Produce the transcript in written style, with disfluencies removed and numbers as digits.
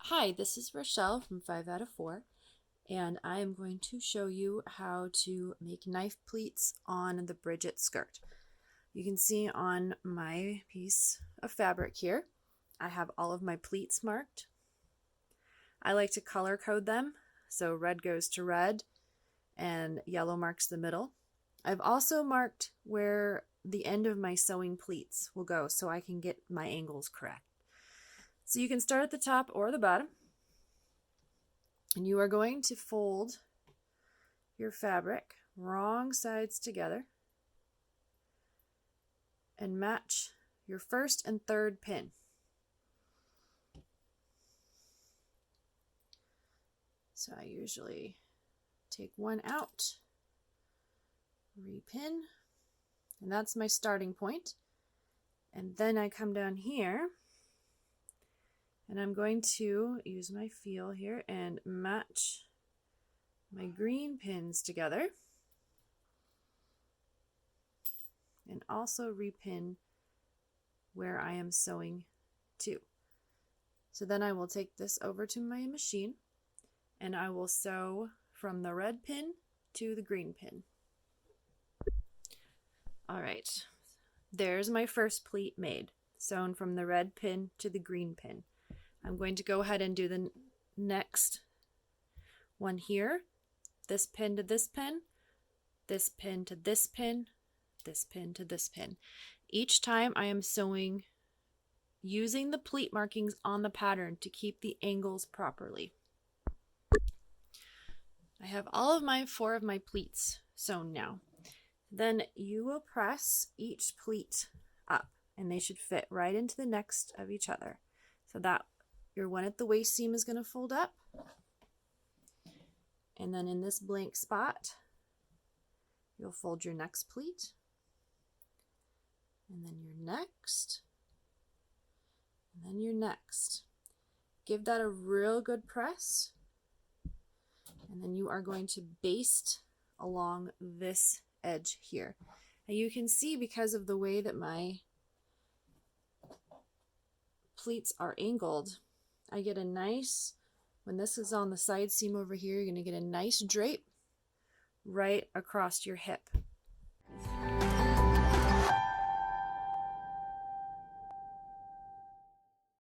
Hi, this is Rachelle from 5 out of 4, and I am going to show you how to make knife pleats on the Bridget skirt. You can see on my piece of fabric here, I have all of my pleats marked. I like to color code them, so red goes to red and yellow marks the middle. I've also marked where the end of my sewing pleats will go so I can get my angles correct. So you can start at the top or the bottom, and you are going to fold your fabric wrong sides together and match your first and third pin. So I usually take one out, repin, and that's my starting point. And then I come down here and I'm going to use my feel here and match my green pins together and also repin where I am sewing to. So then I will take this over to my machine and I will sew from the red pin to the green pin. All right, there's my first pleat made, sewn from the red pin to the green pin. I'm going to go ahead and do the next one here. This pin to this pin, this pin to this pin, this pin to this pin. Each time I am sewing using the pleat markings on the pattern to keep the angles properly. I have all of my 4 of my pleats sewn now. Then you will press each pleat up and they should fit right into the next of each other. So that your one at the waist seam is going to fold up. And then in this blank spot, you'll fold your next pleat. And then your next. And then your next. Give that a real good press. And then you are going to baste along this edge here. Now you can see because of the way that my pleats are angled, I get a nice, when this is on the side seam over here, you're going to get a nice drape right across your hip.